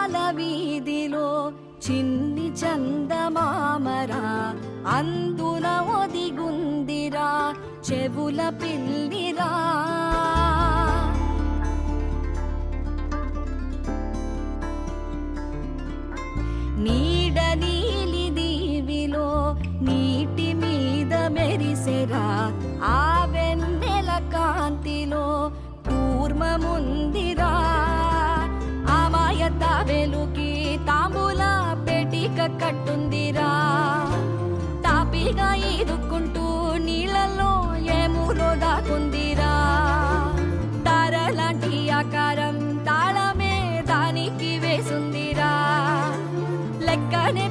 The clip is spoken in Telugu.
అందాల వీధిలో చిన్ని చందమామరా అందున ఒదిగుందిరా చెవుల పిల్లిరా. నీడ నీలి దీవిలో నీటి మీద మెరిసెరా ఆ వెన్నెల కాంతిలో కూర్మముందిరా. అమాయత వెలుకి తాంబూల పెటిక కట్టుందిరా. తాపిగా ఈదుకుంటూ నీళ్ళల్లో ఏములో దాకుందిరా. తారలాంటి ఆకారం తాళమే దానికి వేసుందిరా. లెక్కనే